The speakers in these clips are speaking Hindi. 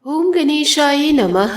ओम गणेशाय नमः।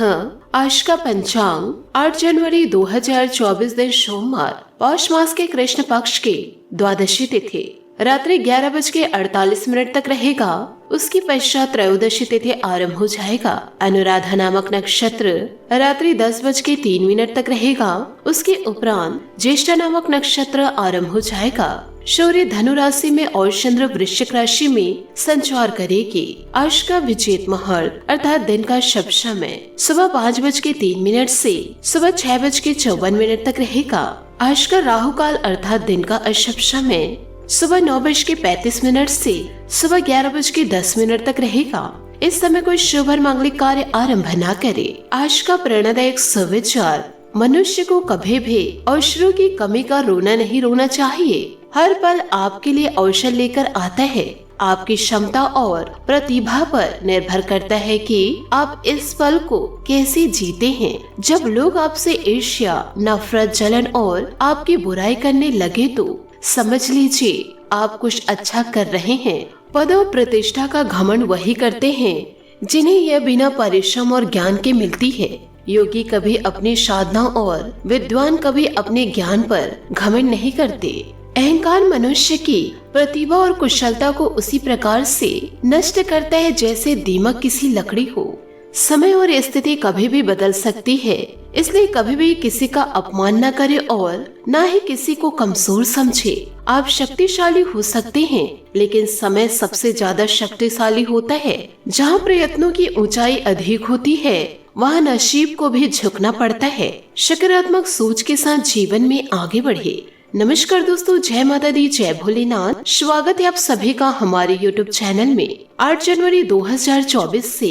आज का पंचांग 8 जनवरी 2024 दिन सोमवार, पौष मास के कृष्ण पक्ष की द्वादशी तिथि रात्रि 11:48 तक रहेगा। उसकी पश्चात त्रयोदशी तिथि आरंभ हो जाएगा। अनुराधा नामक नक्षत्र रात्रि 10:03 तक रहेगा। उसके उपरांत ज्येष्ठा नामक नक्षत्र आरंभ हो जाएगा। सूर्य धनु राशि में और चंद्र वृश्चिक राशि में संचार करेगी। आज का विजेत मुहूर्त अर्थात दिन का शुभ समय सुबह 5:03 से सुबह 6:54 तक रहेगा। आज का राहु काल अर्थात दिन का अशुभ समय सुबह 9:35 से सुबह 11:10 तक रहेगा। इस समय कोई शुभ और मांगलिक कार्य आरंभ न करे। आज का प्रेरणादायक सुविचार, मनुष्य को कभी भी अवसरों की कमी का रोना नहीं रोना चाहिए। हर पल आपके लिए अवसर लेकर आता है। आपकी क्षमता और प्रतिभा पर निर्भर करता है कि आप इस पल को कैसे जीते हैं। जब लोग आपसे ईर्ष्या, नफरत, जलन और आपकी बुराई करने लगे तो समझ लीजिए आप कुछ अच्छा कर रहे हैं। पद और प्रतिष्ठा का घमंड वही करते हैं जिन्हें यह बिना परिश्रम और ज्ञान के मिलती है। योगी कभी अपनी साधना और विद्वान कभी अपने ज्ञान पर घमंड नहीं करते। अहंकार मनुष्य की प्रतिभा और कुशलता को उसी प्रकार से नष्ट करता है जैसे दीमक किसी लकड़ी हो। समय और स्थिति कभी भी बदल सकती है, इसलिए कभी भी किसी का अपमान न करे और न ही किसी को कमजोर समझे। आप शक्तिशाली हो सकते हैं, लेकिन समय सबसे ज्यादा शक्तिशाली होता है। जहाँ प्रयत्नों की ऊंचाई अधिक होती है वहाँ नसीब को भी झुकना पड़ता है। सकारात्मक सोच के साथ जीवन में आगे बढ़े। नमस्कार दोस्तों, जय माता दी, जय भोलेनाथ। स्वागत है आप सभी का हमारे YouTube चैनल में। 8 जनवरी 2024 से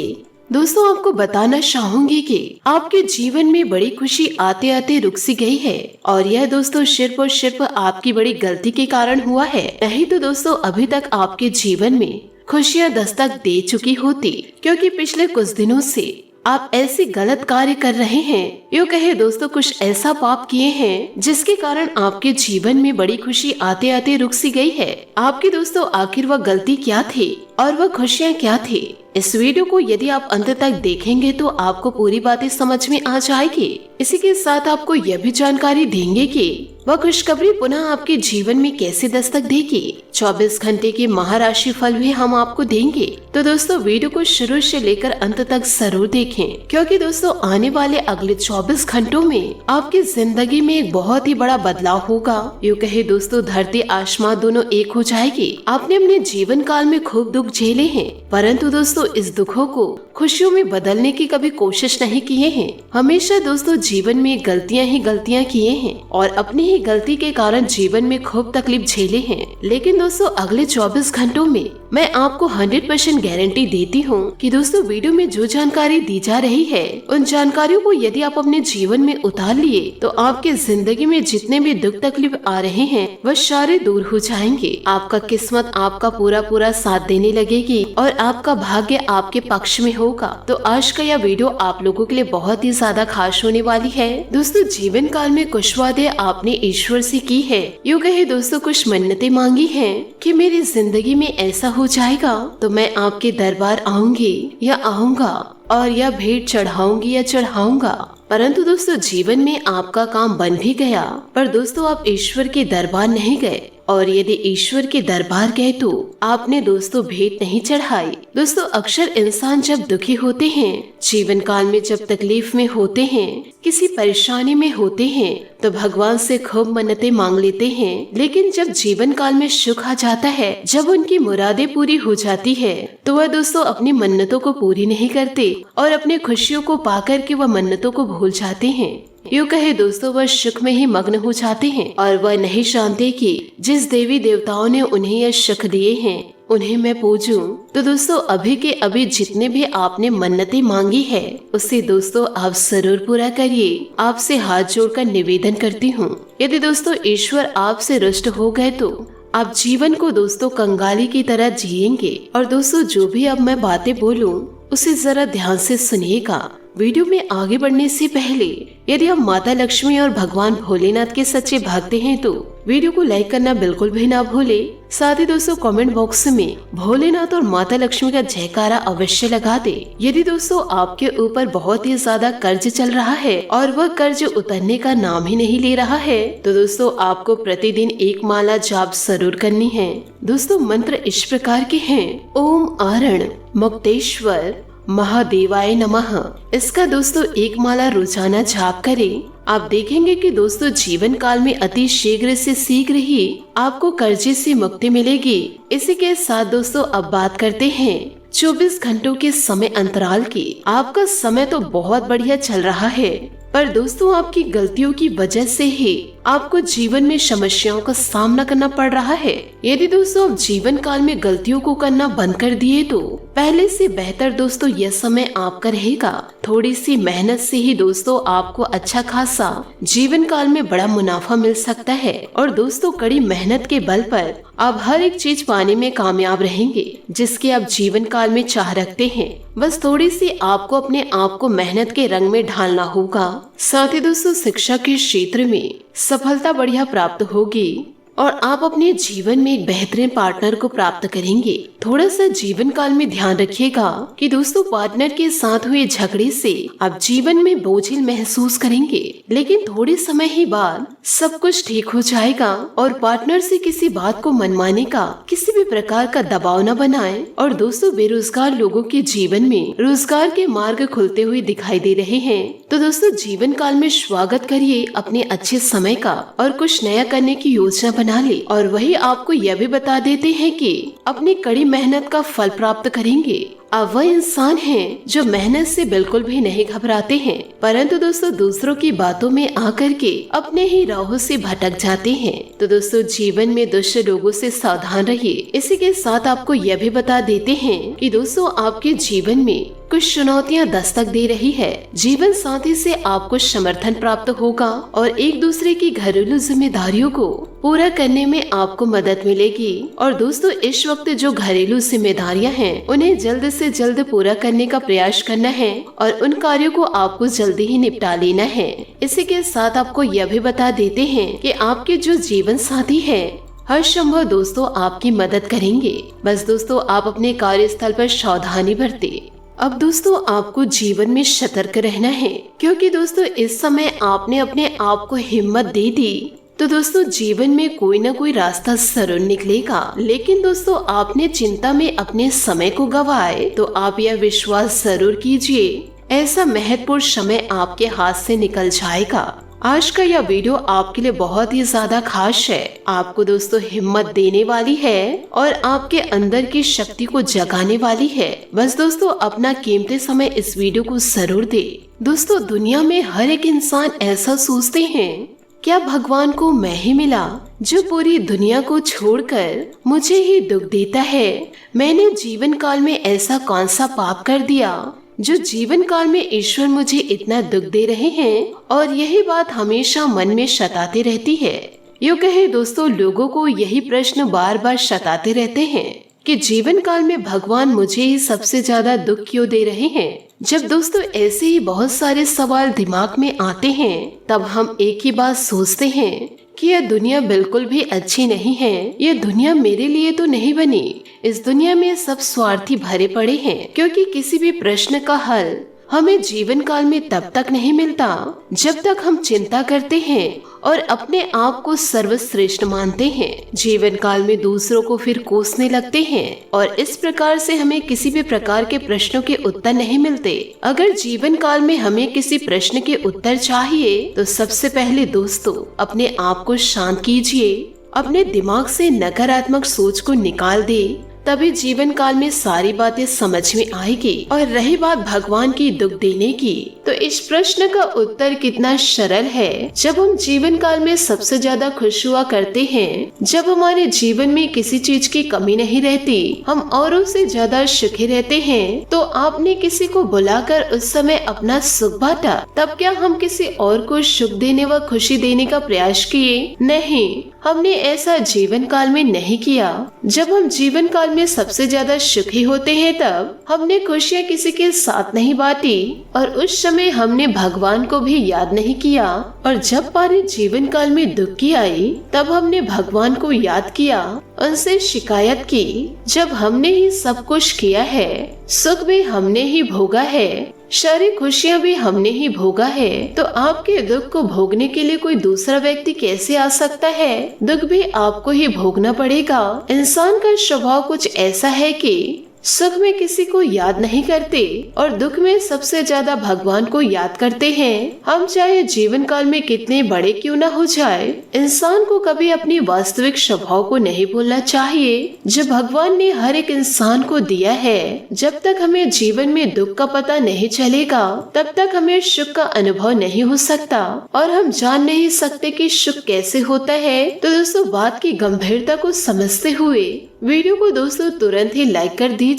दोस्तों आपको बताना चाहूंगी कि आपके जीवन में बड़ी खुशी आते आते रुक सी गई है और यह दोस्तों सिर्फ और सिर्फ आपकी बड़ी गलती के कारण हुआ है। नहीं तो दोस्तों अभी तक आपके जीवन में खुशियाँ दस्तक दे चुकी होती, क्योंकि पिछले कुछ दिनों से आप ऐसे गलत कार्य कर रहे हैं। यूँ कहे दोस्तों कुछ ऐसा पाप किए हैं जिसके कारण आपके जीवन में बड़ी खुशी आते आते रुक सी गई है। आपकी दोस्तों आखिर वह गलती क्या थी और वह खुशियाँ क्या थी? इस वीडियो को यदि आप अंत तक देखेंगे तो आपको पूरी बातें समझ में आ जाएगी। इसी के साथ आपको यह भी जानकारी देंगे कि वह खुशखबरी पुनः आपके जीवन में कैसे दस्तक देगी। 24 घंटे के महाराशि फल भी हम आपको देंगे। तो दोस्तों वीडियो को शुरू से लेकर अंत तक जरूर देखें, क्योंकि दोस्तों आने वाले अगले 24 घंटों में आपकी जिंदगी में एक बहुत ही बड़ा बदलाव होगा। यूँ कहे दोस्तों धरती आसमान दोनों एक हो जाएगी। आपने अपने जीवन काल में खूब दुख झेले हैं, परंतु दोस्तों इस दुखों को खुशियों में बदलने की कभी कोशिश नहीं किए हैं। हमेशा दोस्तों जीवन में गलतियां ही गलतियां किए हैं और अपनी ही गलती के कारण जीवन में खूब तकलीफ झेले हैं। लेकिन दोस्तों अगले 24 घंटों में मैं आपको 100% गारंटी देती हूँ कि दोस्तों वीडियो में जो जानकारी दी जा रही है उन जानकारियों को यदि आप अपने जीवन में उतार लिए तो आपके जिंदगी में जितने भी दुख तकलीफ आ रहे हैं वह सारे दूर हो जाएंगे। आपका किस्मत आपका पूरा पूरा साथ देने लगेगी और आपका भाग्य आपके पक्ष में होगा। तो आज का यह वीडियो आप लोगों के लिए बहुत ही ज्यादा खास होने वाली है। दोस्तों जीवन काल में कुछ वादे आपने ईश्वर से की है। यूँ कहे दोस्तों कुछ मन्नतें मांगी हैं कि मेरी जिंदगी में ऐसा हो जाएगा तो मैं आपके दरबार आऊंगी या आऊंगा और यह भेंट चढ़ाऊंगी या चढ़ाऊंगा। परंतु दोस्तों जीवन में आपका काम बन भी गया, पर दोस्तों आप ईश्वर के दरबार नहीं गए। और यदि ईश्वर के दरबार गए तो आपने दोस्तों भेंट नहीं चढ़ाई। दोस्तों अक्सर इंसान जब दुखी होते हैं, जीवन काल में जब तकलीफ में होते हैं, किसी परेशानी में होते हैं तो भगवान से खूब मन्नतें मांग लेते हैं। लेकिन जब जीवन काल में सुख आ जाता है, जब उनकी मुरादें पूरी हो जाती है तो वह दोस्तों अपनी मन्नतों को पूरी नहीं करते और अपने खुशियों को पाकर के वह मन्नतों को भूल जाते हैं। यूँ कहे दोस्तों वह सुख में ही मग्न हो जाते हैं और वह नहीं जानते कि जिस देवी देवताओं ने उन्हें यह सुख दिए हैं उन्हें मैं पूजूं। तो दोस्तों अभी के अभी जितने भी आपने मन्नतें मांगी है उसे दोस्तों आप जरूर पूरा करिए। आपसे हाथ जोड़कर निवेदन करती हूँ, यदि दोस्तों ईश्वर आपसे रुष्ट हो गए तो आप जीवन को दोस्तों कंगाली की तरह जिएंगे। और दोस्तों जो भी अब मैं बातें बोलूं उसे जरा ध्यान से सुनिएगा। वीडियो में आगे बढ़ने से पहले यदि आप माता लक्ष्मी और भगवान भोलेनाथ के सच्चे भक्त हैं तो वीडियो को लाइक करना बिल्कुल भी ना भूले। साथ ही दोस्तों कमेंट बॉक्स में भोलेनाथ और माता लक्ष्मी का जयकारा अवश्य लगा दे। यदि दोस्तों आपके ऊपर बहुत ही ज्यादा कर्ज चल रहा है और वह कर्ज उतरने का नाम ही नहीं ले रहा है तो दोस्तों आपको प्रतिदिन एक माला जाप जरूर करनी है। दोस्तों मंत्र इस प्रकार के हैं, ओम आरण मुक्तेश्वर महादेवाय नमः। इसका दोस्तों एक माला रोजाना जाप करें। आप देखेंगे कि दोस्तों जीवन काल में अति शीघ्र से शीघ्र ही आपको कर्जे से मुक्ति मिलेगी। इसी के साथ दोस्तों अब बात करते हैं 24 घंटों के समय अंतराल की। आपका समय तो बहुत बढ़िया चल रहा है, पर दोस्तों आपकी गलतियों की वजह से ही आपको जीवन में समस्याओं का सामना करना पड़ रहा है। यदि दोस्तों आप जीवन काल में गलतियों को करना बंद कर दिए तो पहले से बेहतर दोस्तों यह समय आपका रहेगा। थोड़ी सी मेहनत से ही दोस्तों आपको अच्छा खासा जीवन काल में बड़ा मुनाफा मिल सकता है और दोस्तों कड़ी मेहनत के बल पर आप हर एक चीज पाने में कामयाब रहेंगे जिसकी आप जीवन काल में चाह रखते हैं। बस थोड़ी सी आपको अपने आप को मेहनत के रंग में ढालना होगा। साथ ही दोस्तों शिक्षा के क्षेत्र में सफलता बढ़िया प्राप्त होगी और आप अपने जीवन में एक बेहतरीन पार्टनर को प्राप्त करेंगे। थोड़ा सा जीवन काल में ध्यान रखिएगा कि दोस्तों पार्टनर के साथ हुए झगड़े से आप जीवन में बोझिल महसूस करेंगे, लेकिन थोड़े समय ही बाद सब कुछ ठीक हो जाएगा और पार्टनर से किसी बात को मनमाने का किसी भी प्रकार का दबाव न बनाएं। और दोस्तों बेरोजगार लोगों के जीवन में रोजगार के मार्ग खुलते हुए दिखाई दे रहे हैं, तो दोस्तों जीवन काल में स्वागत करिए अपने अच्छे समय का और कुछ नया करने की योजना बना ले। और वही आपको यह भी बता देते हैं कि अपनी कड़ी मेहनत का फल प्राप्त करेंगे। आप वह इंसान हैं जो मेहनत से बिल्कुल भी नहीं घबराते हैं, परंतु दोस्तों दूसरों की बातों में आकर के अपने ही राहों से भटक जाते हैं। तो दोस्तों जीवन में दुष्ट लोगों से सावधान रहिए। इसी के साथ आपको यह भी बता देते हैं कि दोस्तों आपके जीवन में कुछ चुनौतियां दस्तक दे रही है। जीवन साथी से आपको समर्थन प्राप्त होगा और एक दूसरे की घरेलू जिम्मेदारियों को पूरा करने में आपको मदद मिलेगी। और दोस्तों इस वक्त जो घरेलू जिम्मेदारियां हैं उन्हें जल्द से जल्द पूरा करने का प्रयास करना है और उन कार्यों को आपको जल्दी ही निपटा लेना है। इसी के साथ आपको यह भी बता देते हैं कि आपके जो जीवन साथी है हर संभव दोस्तों आपकी मदद करेंगे। बस दोस्तों आप अपने कार्यस्थल पर सावधानी बरते। अब दोस्तों आपको जीवन में सतर्क रहना है, क्योंकि दोस्तों इस समय आपने अपने आप को हिम्मत दे दी तो दोस्तों जीवन में कोई न कोई रास्ता जरूर निकलेगा। लेकिन दोस्तों आपने चिंता में अपने समय को गंवाए तो आप यह विश्वास जरूर कीजिए ऐसा महत्वपूर्ण समय आपके हाथ से निकल जाएगा। आज का यह वीडियो आपके लिए बहुत ही ज्यादा खास है। आपको दोस्तों हिम्मत देने वाली है और आपके अंदर की शक्ति को जगाने वाली है। बस दोस्तों अपना कीमती समय इस वीडियो को जरूर दे। दोस्तों दुनिया में हर एक इंसान ऐसा सोचते हैं, क्या भगवान को मैं ही मिला जो पूरी दुनिया को छोड़कर मुझे ही दुख देता है? मैंने जीवन काल में ऐसा कौन सा पाप कर दिया जो जीवन काल में ईश्वर मुझे इतना दुख दे रहे हैं? और यही बात हमेशा मन में सताती रहती है। यूँ कहे दोस्तों लोगों को यही प्रश्न बार बार सताते रहते हैं कि जीवन काल में भगवान मुझे ही सबसे ज्यादा दुख क्यों दे रहे हैं। जब दोस्तों ऐसे ही बहुत सारे सवाल दिमाग में आते हैं तब हम एक ही बात सोचते हैं कि यह दुनिया बिल्कुल भी अच्छी नहीं है। यह दुनिया मेरे लिए तो नहीं बनी। इस दुनिया में सब स्वार्थी भरे पड़े हैं, क्योंकि किसी भी प्रश्न का हल हमें जीवन काल में तब तक नहीं मिलता जब तक हम चिंता करते हैं और अपने आप को सर्वश्रेष्ठ मानते हैं। जीवन काल में दूसरों को फिर कोसने लगते हैं और इस प्रकार से हमें किसी भी प्रकार के प्रश्नों के उत्तर नहीं मिलते। अगर जीवन काल में हमें किसी प्रश्न के उत्तर चाहिए तो सबसे पहले दोस्तों अपने आप को शांत कीजिए, अपने दिमाग से नकारात्मक सोच को निकाल दे, तभी जीवन काल में सारी बातें समझ में आएगी। और रही बात भगवान की दुख देने की, तो इस प्रश्न का उत्तर कितना सरल है। जब हम जीवन काल में सबसे ज्यादा खुश हुआ करते हैं, जब हमारे जीवन में किसी चीज की कमी नहीं रहती, हम औरों से ज्यादा सुखी रहते हैं, तो आपने किसी को बुलाकर उस समय अपना सुख बांटा। तब क्या हम किसी और को सुख देने व खुशी देने का प्रयास किए? नहीं, हमने ऐसा जीवन काल में नहीं किया। जब हम जीवन काल में सबसे ज्यादा सुखी होते हैं तब हमने खुशियाँ किसी के साथ नहीं बांटी और उस समय हमने भगवान को भी याद नहीं किया, और जब पारी जीवन काल में दुख की आई तब हमने भगवान को याद किया, उनसे शिकायत की। जब हमने ही सब कुछ किया है, सुख भी हमने ही भोगा है, शारीरिक खुशियाँ भी हमने ही भोगा है, तो आपके दुख को भोगने के लिए कोई दूसरा व्यक्ति कैसे आ सकता है? दुख भी आपको ही भोगना पड़ेगा। इंसान का स्वभाव कुछ ऐसा है कि सुख में किसी को याद नहीं करते और दुख में सबसे ज्यादा भगवान को याद करते हैं। हम चाहे जीवन काल में कितने बड़े क्यों न हो जाए, इंसान को कभी अपनी वास्तविक स्वभाव को नहीं भूलना चाहिए जो भगवान ने हर एक इंसान को दिया है। जब तक हमें जीवन में दुख का पता नहीं चलेगा तब तक हमें सुख का अनुभव नहीं हो सकता और हम जान नहीं सकते कि सुख कैसे होता है। तो दोस्तों, बात की गंभीरता को समझते हुए वीडियो को दोस्तों तुरंत ही लाइक कर दीजिए।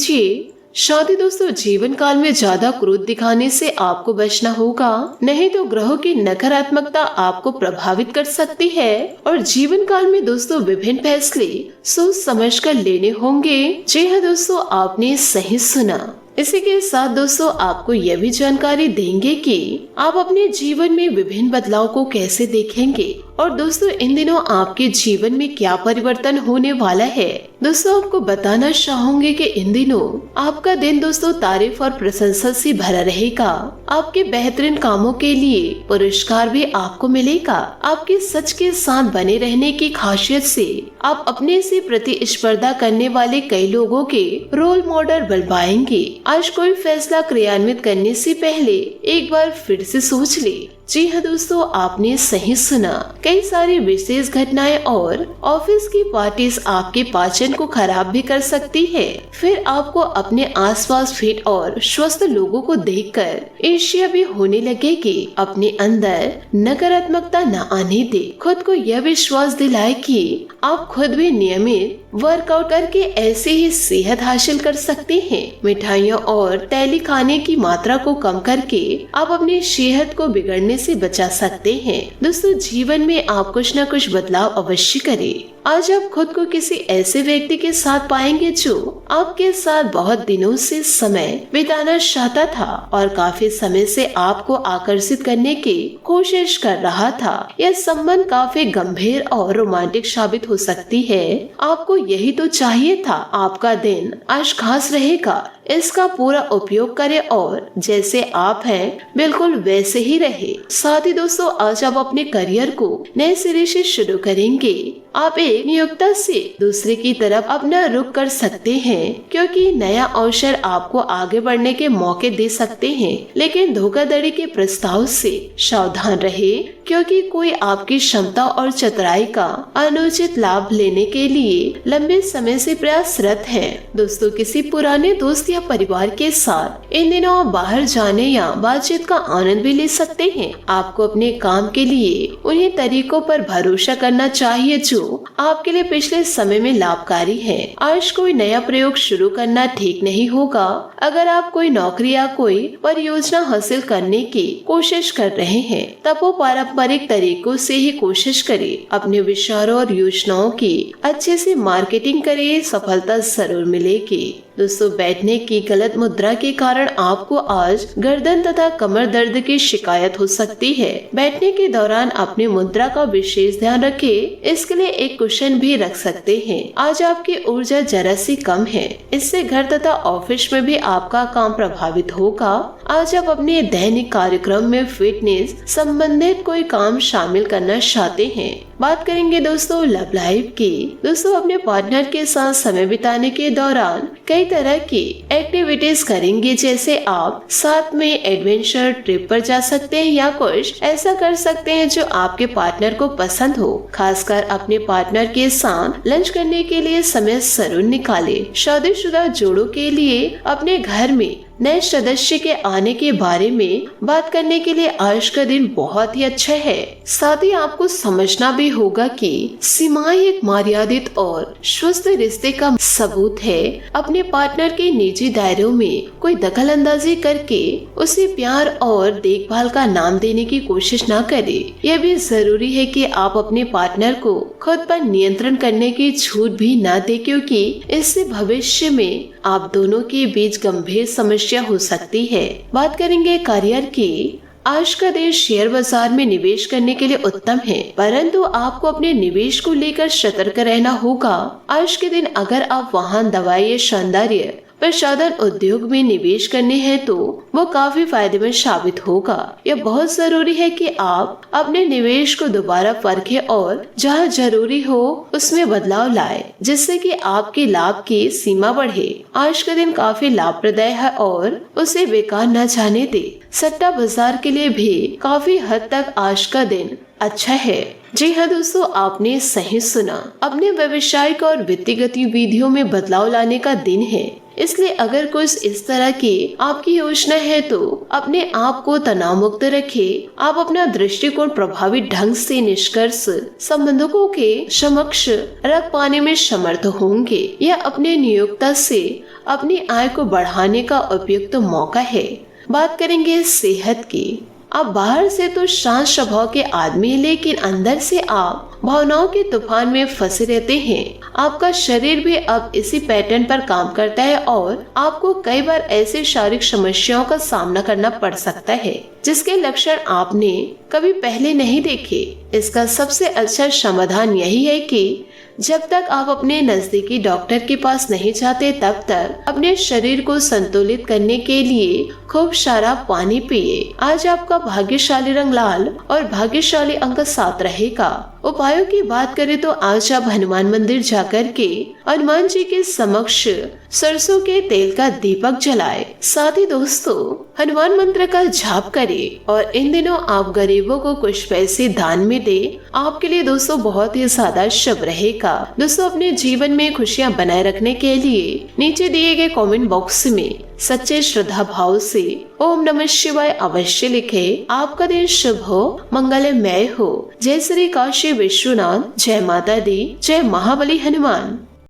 साथ ही दोस्तों, जीवन काल में ज्यादा क्रोध दिखाने से आपको बचना होगा, नहीं तो ग्रहों की नकारात्मकता आपको प्रभावित कर सकती है और जीवन काल में दोस्तों विभिन्न फैसले सोच समझ कर लेने होंगे। जी हाँ दोस्तों, आपने सही सुना। इसी के साथ दोस्तों आपको यह भी जानकारी देंगे कि आप अपने जीवन में विभिन्न बदलाव को कैसे देखेंगे और दोस्तों इन दिनों आपके जीवन में क्या परिवर्तन होने वाला है। दोस्तों आपको बताना चाहूंगी कि इन दिनों आपका दिन दोस्तों तारीफ और प्रशंसा से भरा रहेगा। आपके बेहतरीन कामों के लिए पुरस्कार भी आपको मिलेगा। आपके सच के साथ बने रहने की खासियत से आप अपने से प्रतिस्पर्धा करने वाले कई लोगों के रोल मॉडल बन पाएंगे। आज कोई फैसला क्रियान्वित करने से पहले एक बार फिर से सोच ले। जी हाँ दोस्तों, आपने सही सुना। कई सारी विशेष घटनाएं और ऑफिस की पार्टीज आपके पाचन को खराब भी कर सकती है। फिर आपको अपने आसपास फिट और स्वस्थ लोगों को देखकर ईर्ष्या भी होने लगेगी। अपने अंदर नकारात्मकता न आने दे। खुद को यह विश्वास दिलाए कि आप खुद भी नियमित वर्कआउट करके ऐसे ही सेहत हासिल कर सकते हैं। मिठाइयों और तैली खाने की मात्रा को कम करके आप अपनी सेहत को बिगड़ने से बचा सकते हैं। दोस्तों जीवन में आप कुछ न कुछ बदलाव अवश्य करें। आज आप खुद को किसी ऐसे व्यक्ति के साथ पाएंगे जो आपके साथ बहुत दिनों से समय बिताना चाहता था और काफी समय से आपको आकर्षित करने की कोशिश कर रहा था। यह संबंध काफी गंभीर और रोमांटिक साबित हो सकती है। आपको यही तो चाहिए था। आपका दिन आज खास रहेगा, इसका पूरा उपयोग करें और जैसे आप हैं बिल्कुल वैसे ही रहे। साथ ही दोस्तों आज आप अपने करियर को नए सिरे से शुरू करेंगे। आप एक नियोक्ता से दूसरे की तरफ अपना रुख कर सकते हैं क्योंकि नया अवसर आपको आगे बढ़ने के मौके दे सकते हैं, लेकिन धोखाधड़ी के प्रस्ताव से सावधान रहे क्योंकि कोई आपकी क्षमता और चतुराई का अनुचित लाभ लेने के लिए लंबे समय से प्रयासरत है। दोस्तों किसी पुराने दोस्त या परिवार के साथ इन दिनों आप बाहर जाने या बातचीत का आनंद भी ले सकते हैं। आपको अपने काम के लिए उन्हीं तरीकों पर भरोसा करना चाहिए जो आपके लिए पिछले समय में लाभकारी है। आज कोई नया प्रयोग शुरू करना ठीक नहीं होगा। अगर आप कोई नौकरी या कोई परियोजना हासिल करने की कोशिश कर रहे हैं तब वो पारंपरिक तरीकों से ही कोशिश करें। अपने विचारों और योजनाओं की अच्छे से मार्केटिंग करें, सफलता जरूर मिलेगी। दोस्तों बैठने की गलत मुद्रा के कारण आपको आज गर्दन तथा कमर दर्द की शिकायत हो सकती है। बैठने के दौरान अपनी मुद्रा का विशेष ध्यान रखें। इसके लिए एक कुशन भी रख सकते हैं। आज आपकी ऊर्जा जरा सी कम है, इससे घर तथा ऑफिस में भी आपका काम प्रभावित होगा। आज आप अपने दैनिक कार्यक्रम में फिटनेस संबंधित कोई काम शामिल करना चाहते हैं। बात करेंगे दोस्तों लव लाइफ की। दोस्तों अपने पार्टनर के साथ समय बिताने के दौरान कई तरह की एक्टिविटीज करेंगे, जैसे आप साथ में एडवेंचर ट्रिप पर जा सकते हैं या कुछ ऐसा कर सकते हैं जो आपके पार्टनर को पसंद हो। खासकर अपने पार्टनर के साथ लंच करने के लिए समय जरूर निकालें। शादीशुदा जोड़ों के लिए अपने घर में नए सदस्य के आने के बारे में बात करने के लिए आज का दिन बहुत ही अच्छा है। साथ ही आपको समझना भी होगा कि सीमाएं एक मर्यादित और स्वस्थ रिश्ते का सबूत है। अपने पार्टनर के निजी दायरों में कोई दखल अंदाजी करके उसे प्यार और देखभाल का नाम देने की कोशिश न करें। यह भी जरूरी है कि आप अपने पार्टनर को खुद पर नियंत्रण करने की छूट भी न दें, क्योंकि इससे भविष्य में आप दोनों के बीच गंभीर समस्या हो सकती है। बात करेंगे करियर की। आज का दिन शेयर बाजार में निवेश करने के लिए उत्तम है, परंतु आपको अपने निवेश को लेकर सतर्क रहना होगा। आज के दिन अगर आप वाहन, दवाई या सौंदर्य प्रसाधन उद्योग में निवेश करने हैं तो वो काफी फायदेमंद साबित होगा। यह बहुत जरूरी है कि आप अपने निवेश को दोबारा परखें और जहां जरूरी हो उसमें बदलाव लाएं, जिससे कि आपके लाभ की सीमा बढ़े। आज का दिन काफी लाभप्रदायक है और उसे बेकार न जाने दे। सट्टा बाजार के लिए भी काफी हद तक आज का दिन अच्छा है। जी हाँ दोस्तों, आपने सही सुना। अपने व्यवसायिक और वित्तीय गतिविधियों में बदलाव लाने का दिन है, इसलिए अगर कुछ इस तरह की आपकी योजना है तो अपने आप को तनाव मुक्त रखें। आप अपना दृष्टिकोण प्रभावी ढंग से निष्कर्ष संबंधकों के समक्ष रख पाने में समर्थ होंगे। यह अपने नियोक्ता से अपनी आय को बढ़ाने का उपयुक्त मौका है। बात करेंगे सेहत की। आप बाहर से तो शांत स्वभाव के आदमी, लेकिन अंदर से आप भावनाओं के तूफान में फंसे रहते हैं। आपका शरीर भी अब इसी पैटर्न पर काम करता है और आपको कई बार ऐसे शारीरिक समस्याओं का सामना करना पड़ सकता है जिसके लक्षण आपने कभी पहले नहीं देखे। इसका सबसे अच्छा समाधान यही है कि जब तक आप अपने नजदीकी डॉक्टर के पास नहीं जाते तब तक अपने शरीर को संतुलित करने के लिए खूब सारा पानी पिए। आज आपका भाग्यशाली रंग लाल और भाग्यशाली अंक 7 रहेगा। उपायों की बात करें तो आज आप हनुमान मंदिर जाकर के हनुमान जी के समक्ष सरसों के तेल का दीपक जलाए। साथ ही दोस्तों हनुमान मंत्र का जाप करें और इन दिनों आप गरीबों को कुछ पैसे दान में दे। आपके लिए दोस्तों बहुत ही ज्यादा शुभ रहेगा। दोस्तों अपने जीवन में खुशियां बनाए रखने के लिए नीचे दिए गए कमेंट बॉक्स में सच्चे श्रद्धा भाव से ओम नमः शिवाय अवश्य लिखे। आपका दिन शुभ हो, मंगलमय हो। जय श्री काशी विश्वनाथ, जय माता दी, जय महाबली हनुमान।